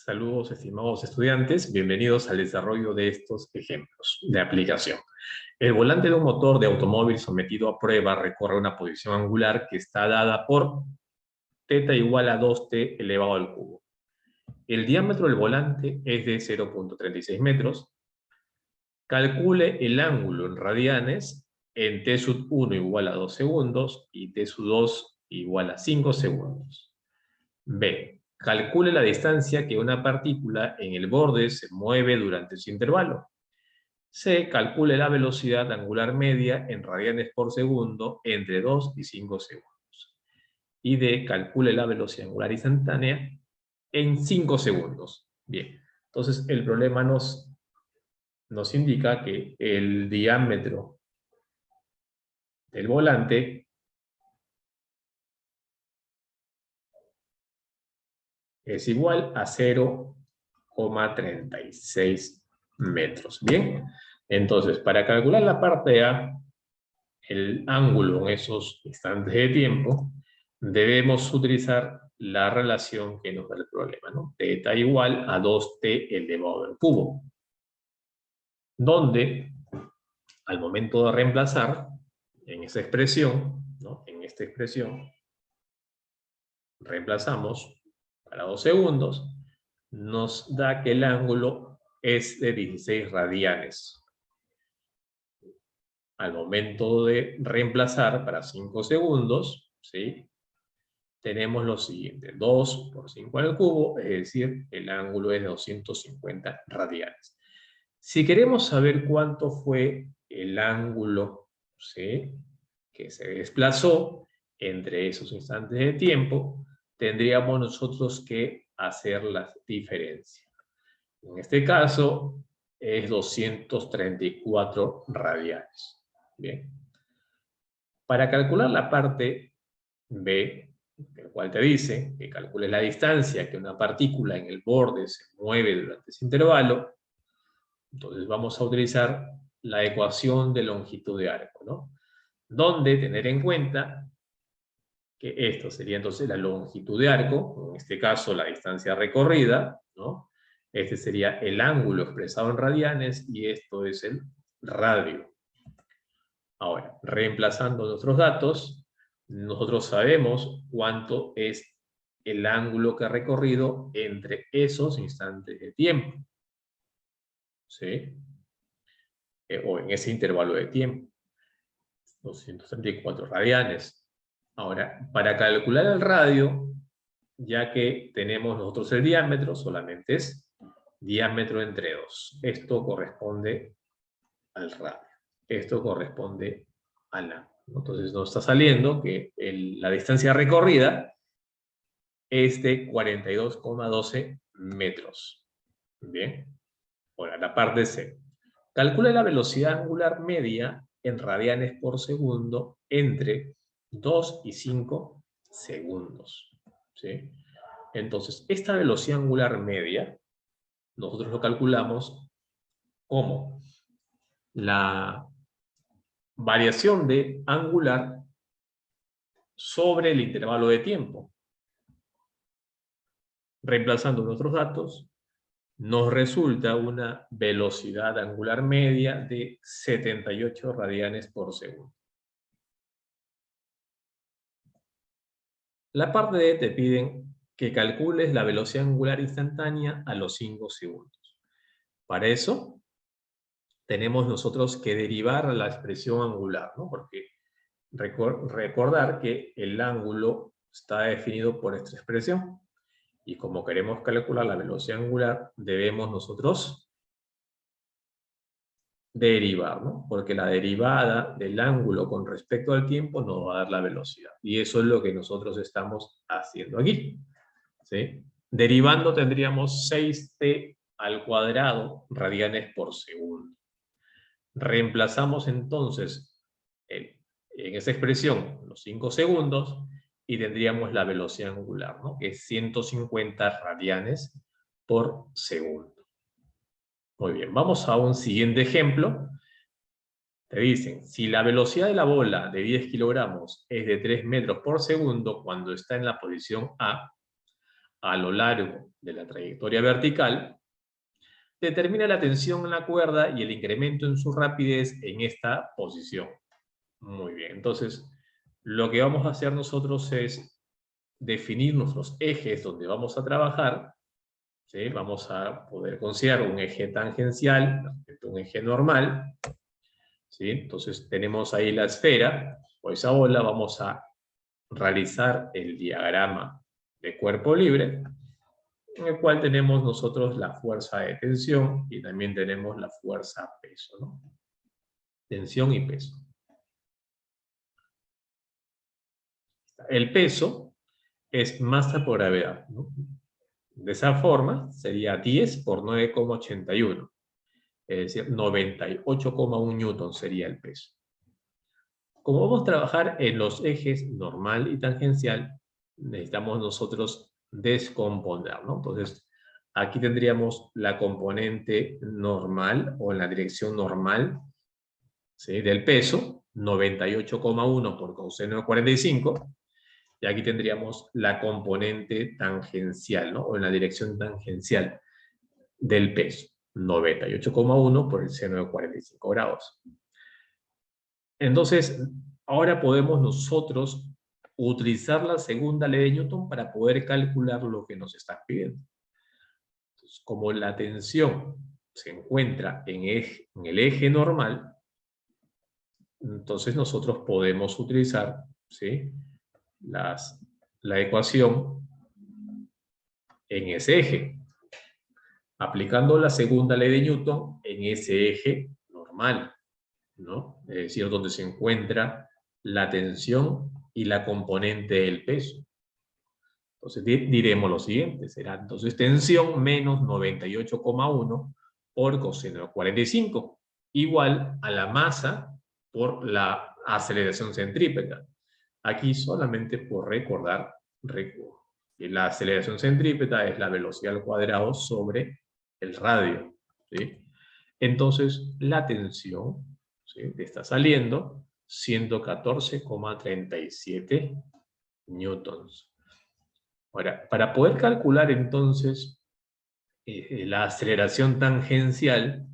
Saludos, estimados estudiantes. Bienvenidos al desarrollo de estos ejemplos de aplicación. El volante de un motor de automóvil sometido a prueba recorre una posición angular que está dada por θ igual a 2t elevado al cubo. El diámetro del volante es de 0.36 metros. Calcule el ángulo en radianes en t sub 1 igual a 2 segundos y t sub 2 igual a 5 segundos. B. Calcule la distancia que una partícula en el borde se mueve durante ese intervalo. C. Calcule la velocidad angular media en radianes por segundo entre 2 y 5 segundos. Y D. Calcule la velocidad angular instantánea en 5 segundos. Bien, entonces el problema nos indica que el diámetro del volante es igual a 0,36 metros. Bien, entonces para calcular la parte A, el ángulo en esos instantes de tiempo, debemos utilizar la relación que nos da el problema, ¿no? Θ igual a 2t elevado al cubo, donde al momento de reemplazar en esa expresión, ¿no? En esta expresión, reemplazamos para 2 segundos, nos da que el ángulo es de 16 radianes. Al momento de reemplazar para 5 segundos, ¿sí? Tenemos lo siguiente, 2 por 5 al cubo, es decir, el ángulo es de 250 radianes. Si queremos saber cuánto fue el ángulo, ¿sí?, que se desplazó entre esos instantes de tiempo, tendríamos nosotros que hacer la diferencia. En este caso es 234 radianes. Bien. Para calcular la parte B, el cual te dice que calcule la distancia que una partícula en el borde se mueve durante ese intervalo, entonces vamos a utilizar la ecuación de longitud de arco, ¿no? Donde tener en cuenta que esto sería entonces la longitud de arco, en este caso la distancia recorrida, ¿no? Este sería el ángulo expresado en radianes y esto es el radio. Ahora, reemplazando nuestros datos, nosotros sabemos cuánto es el ángulo que ha recorrido entre esos instantes de tiempo, ¿sí? O en ese intervalo de tiempo, 234 radianes. Ahora, para calcular el radio, ya que tenemos nosotros el diámetro, solamente es diámetro entre 2. Esto corresponde al radio. Esto corresponde al ángulo. Entonces nos está saliendo que la distancia recorrida es de 42,12 metros. Bien. Ahora, la parte C. Calcula la velocidad angular media en radianes por segundo entre 2 y 5 segundos. ¿Sí? Entonces, esta velocidad angular media, nosotros lo calculamos como la variación de angular sobre el intervalo de tiempo. Reemplazando nuestros datos, nos resulta una velocidad angular media de 78 radianes por segundo. La parte D te piden que calcules la velocidad angular instantánea a los 5 segundos. Para eso, tenemos nosotros que derivar la expresión angular, ¿no? Porque recordar que el ángulo está definido por esta expresión. Y como queremos calcular la velocidad angular, debemos nosotros derivar, ¿no? Porque la derivada del ángulo con respecto al tiempo nos va a dar la velocidad. Y eso es lo que nosotros estamos haciendo aquí, ¿sí? Derivando tendríamos 6t al cuadrado radianes por segundo. Reemplazamos entonces en esa expresión los 5 segundos y tendríamos la velocidad angular, ¿no? Que es 150 radianes por segundo. Muy bien, vamos a un siguiente ejemplo. Te dicen, si la velocidad de la bola de 10 kilogramos es de 3 metros por segundo cuando está en la posición A, a lo largo de la trayectoria vertical, determina la tensión en la cuerda y el incremento en su rapidez en esta posición. Muy bien, entonces lo que vamos a hacer nosotros es definir nuestros ejes donde vamos a trabajar, ¿sí? Vamos a poder considerar un eje tangencial, un eje normal, ¿sí? Entonces tenemos ahí la esfera o esa bola, vamos a realizar el diagrama de cuerpo libre, en el cual tenemos nosotros la fuerza de tensión y también tenemos la fuerza peso, ¿no? Tensión y peso. El peso es masa por gravedad, ¿no? De esa forma sería 10 por 9,81. Es decir, 98,1 newton sería el peso. Como vamos a trabajar en los ejes normal y tangencial, necesitamos nosotros descomponer, ¿no? Entonces, aquí tendríamos la componente normal o en la dirección normal, ¿sí? Del peso, 98,1 por coseno de 45, y aquí tendríamos la componente tangencial, ¿no? O en la dirección tangencial del peso, 98,1 por el seno de 45 grados. Entonces, ahora podemos nosotros utilizar la segunda ley de Newton para poder calcular lo que nos están pidiendo. Entonces, como la tensión se encuentra en el eje normal, entonces nosotros podemos utilizar, ¿sí?, la ecuación en ese eje, aplicando la segunda ley de Newton en ese eje normal, ¿no? Es decir, donde se encuentra la tensión y la componente del peso. Entonces diremos lo siguiente, será entonces tensión menos 98,1 por coseno de 45, igual a la masa por la aceleración centrípeta. Aquí solamente por recordar, que la aceleración centrípeta es la velocidad al cuadrado sobre el radio, ¿sí? Entonces la tensión, ¿sí?, está saliendo 114,37 newtons. Ahora, para poder calcular entonces la aceleración tangencial,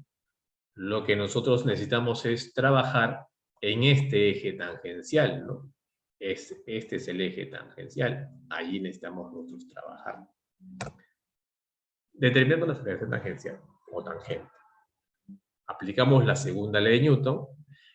lo que nosotros necesitamos es trabajar en este eje tangencial, ¿no? Este es el eje tangencial. Allí necesitamos nosotros trabajar. Determinando la aceleración tangencial o tangente. Aplicamos la segunda ley de Newton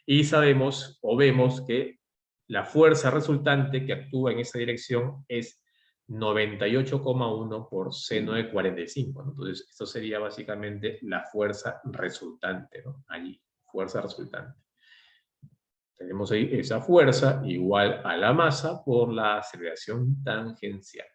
y sabemos o vemos que la fuerza resultante que actúa en esa dirección es 98,1 por seno de 45, ¿no? Entonces, esto sería básicamente la fuerza resultante, ¿no? Allí, fuerza resultante. Tenemos ahí esa fuerza igual a la masa por la aceleración tangencial.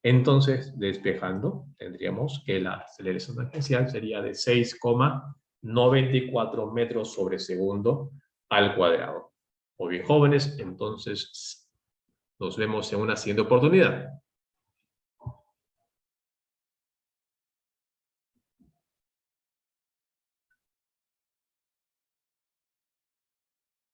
Entonces, despejando, tendríamos que la aceleración tangencial sería de 6,94 metros sobre segundo al cuadrado. Muy bien, jóvenes, entonces nos vemos en una siguiente oportunidad.